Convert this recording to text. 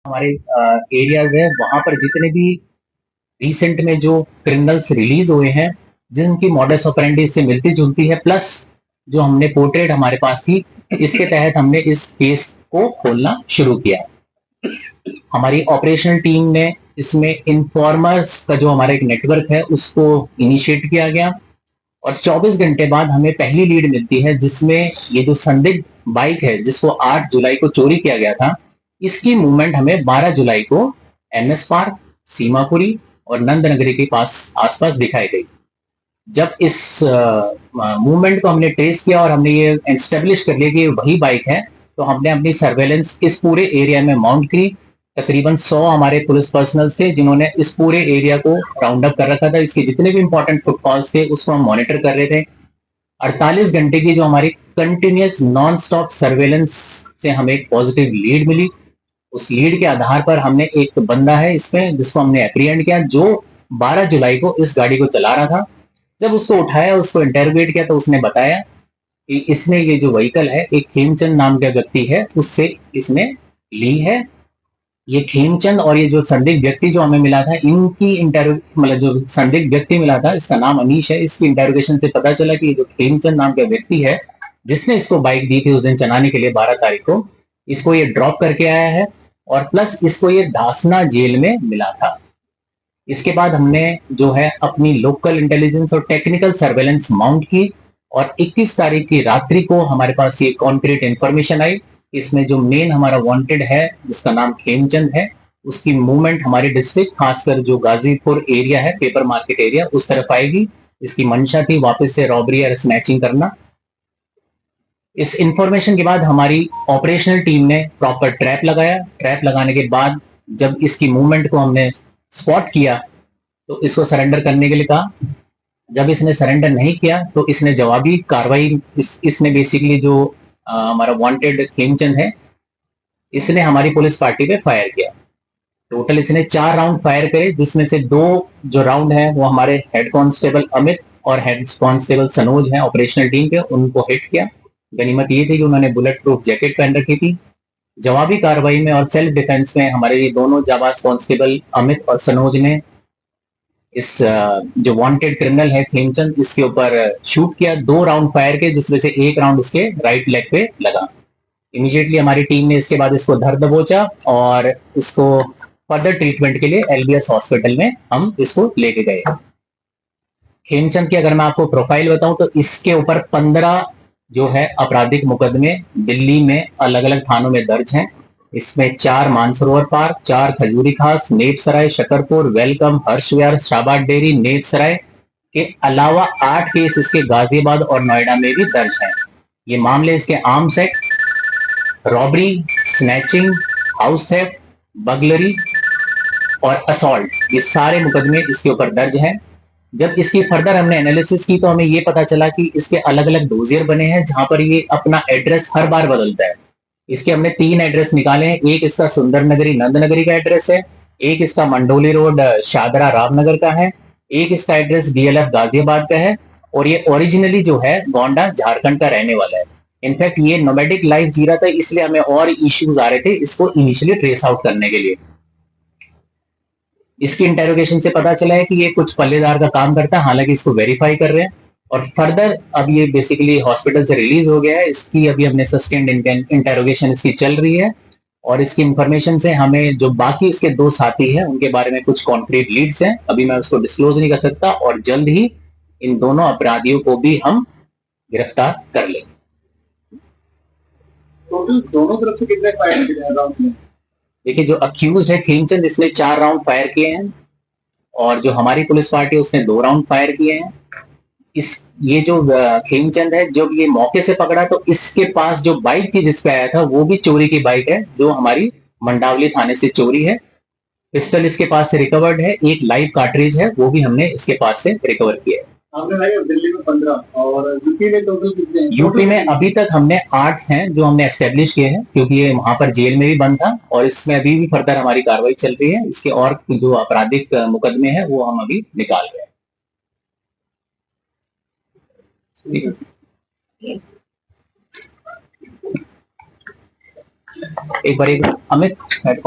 हमारे एरियाज है वहां पर जितने भी रिसेंट में जो क्रिमिनल्स रिलीज हुए हैं जिनकी मॉडस ऑपरेंडी से मिलती जुलती है, प्लस जो हमने पोर्ट्रेट हमारे पास थी, इसके तहत हमने इस केस को खोलना शुरू किया। हमारी ऑपरेशनल टीम ने इसमें इन्फॉर्मर्स का जो हमारा एक नेटवर्क है उसको इनिशिएट किया गया और 24 घंटे बाद हमें पहली लीड मिलती है जिसमें ये जो संदिग्ध बाइक है जिसको 8 जुलाई को चोरी किया गया था, इसकी मूवमेंट हमें 12 जुलाई को एमएस पार्क, सीमापुरी और नंदनगरी के पास आसपास दिखाई गई। जब इस मूवमेंट को हमने ट्रेस किया और हमने ये एस्टेब्लिश कर लिया कि वही बाइक है, तो हमने अपनी सर्वेलेंस इस पूरे एरिया में माउंट की। तकरीबन 100 हमारे पुलिस पर्सनल थे जिन्होंने इस पूरे एरिया को राउंड अप कर रखा था। इसके जितने भी इंपॉर्टेंट फुटफॉल्स थे उसको हम मॉनिटर कर रहे थे। 48 घंटे की जो हमारी कंटिन्यूस नॉन स्टॉप सर्वेलेंस से हमें एक पॉजिटिव लीड मिली। उस लीड के आधार पर हमने एक बंदा है इसमें जिसको हमने एप्रीहेंड किया जो 12 जुलाई को इस गाड़ी को चला रहा था। जब उसको उठाया, उसको इंटरोगेट किया तो उसने बताया कि इसने ये जो व्हीकल है एक खेमचंद नाम का व्यक्ति है उससे इसने ली है। ये खेमचंद और ये जो संदिग्ध व्यक्ति जो हमें मिला था, इनकी मतलब जो संदिग्ध व्यक्ति मिला था इसका नाम अनीश है। इसकी इंटरोगेशन से पता चला कि जो खेमचंद नाम का व्यक्ति है जिसने इसको बाइक दी थी उस दिन चलाने के लिए 12 तारीख को, इसको ये ड्रॉप करके आया है और प्लस इसको ये धासना जेल में मिला था। इसके बाद हमने जो है अपनी लोकल इंटेलिजेंस और टेक्निकल सर्वेलेंस माउंट की और 21 तारीख की रात्रि को हमारे पास ये कॉन्क्रीट इंफॉर्मेशन आई। इसमें जो मेन हमारा वांटेड है जिसका नाम खेमचंद है, उसकी मूवमेंट हमारे डिस्ट्रिक्ट खासकर जो गाजीपुर एरिया है, पेपर मार्केट एरिया, उस तरफ आएगी। इसकी मंशा थी वापस से रॉबरी या स्नैचिंग करना। इस इंफॉर्मेशन के बाद हमारी ऑपरेशनल टीम ने प्रॉपर ट्रैप लगाया। ट्रैप लगाने के बाद जब इसकी मूवमेंट को हमने स्पॉट किया तो इसको सरेंडर करने के लिए कहा। जब इसने सरेंडर नहीं किया तो इसने जवाबी कार्रवाई इसने बेसिकली जो हमारा वांटेड खेमचंद है इसने हमारी पुलिस पार्टी पे फायर किया। टोटल इसने 4 राउंड फायर करे जिसमें से 2 जो राउंड है वो हमारे हेड कांस्टेबल अमित और हेड कांस्टेबल सनोज हैं ऑपरेशनल टीम के, उनको हिट किया। गनीमत ये थी कि उन्होंने बुलेट प्रूफ जैकेट पहन रखी थी। जवाबी कार्रवाई में और सेल्फ डिफेंस में हमारे ये दोनों जाबाज कांस्टेबल अमित और सनोज ने इस जो वांटेड क्रिमिनल है खेमचंद इसके ऊपर शूट किया। 2 राउंड फायर के जिसमें से 1 राउंड इसके राइट लेग पे लगा। इमीडिएटली हमारी टीम ने इसके बाद इसको धर दबोचा और इसको फर्दर ट्रीटमेंट के लिए एलबीएस हॉस्पिटल में हम इसको लेके गए। खेमचंद की अगर मैं आपको प्रोफाइल बताऊं तो इसके ऊपर 15 जो है आपराधिक मुकदमे दिल्ली में अलग अलग थानों में दर्ज हैं। इसमें 4 मानसरोवर पार्क, 4 खजूरी खास, नेप सराय, शकरपुर, वेलकम, हर्ष विहार, शाबाद डेयरी, नेप सराय के अलावा 8 केस इसके गाजियाबाद और नोएडा में भी दर्ज हैं। ये मामले इसके arms act, robbery, snatching, house theft, burglary और असॉल्ट, ये सारे मुकदमे इसके ऊपर दर्ज हैं। जब इसकी फर्दर हमने एनालिसिस की तो हमें ये पता चला कि इसके अलग अलग डोजियर बने हैं जहां पर ये अपना एड्रेस हर बार बदलता है। इसके हमने 3 एड्रेस निकाले हैं। एक इसका सुंदर नगरी नंदनगरी का एड्रेस है, एक इसका मंडोली रोड शादरा रामनगर का है, एक इसका एड्रेस डीएलएफ गाजियाबाद का है और ये ओरिजिनली जो है गोंडा झारखंड का रहने वाला है। इनफैक्ट ये नोमैडिक लाइफ जी रहा था, इसलिए हमें और इश्यूज आ रहे थे इसको इनिशियली ट्रेस आउट करने के लिए। इसकी इंटेरोगेशन से पता चला है कि ये कुछ पल्लेदार का काम करता है, हालांकि इसको वेरीफाई कर रहे हैं। और फर्दर अब ये बेसिकली हॉस्पिटल से रिलीज हो गया है। इसकी अभी हमने सस्टेन्ड इंटेरोगेशन इसकी चल रही है और इसकी इंफॉर्मेशन से हमें जो बाकी इसके 2 साथी हैं उनके बारे में कुछ कॉन्क्रीट लीड्स हैं। अभी मैं उसको डिस्क्लोज नहीं कर सकता और जल्द ही इन दोनों अपराधियों को भी हम गिरफ्तार कर लेंगे। टोटल दोनों तरफ से कितने फायर किए हैं राउंड में? देखिए, जो अक्यूज है खेमचंद इसने 4 राउंड फायर किए हैं और जो हमारी पुलिस पार्टी है उसने 2 राउंड फायर किए हैं। इस ये जो खेमचंद है जब ये मौके से पकड़ा तो इसके पास जो बाइक थी जिसपे आया था वो भी चोरी की बाइक है जो हमारी मंडावली थाने से चोरी है। पिस्टल इसके पास से रिकवर्ड है, एक लाइव कार्ट्रिज है वो भी हमने इसके पास से रिकवर किया है। आपने भाई दिल्ली में 15 और यूपी में टोटल कितने हैं? यूपी में अभी तक हमने 8 हैं जो हमने एस्टेब्लिश किए हैं क्योंकि ये वहां पर जेल में भी बंद था और इसमें अभी भी फर्दर हमारी कार्रवाई चल रही है। इसके और जो आपराधिक मुकदमे हैं वो हम अभी निकाल रहे हैं। एक बार अमित हेड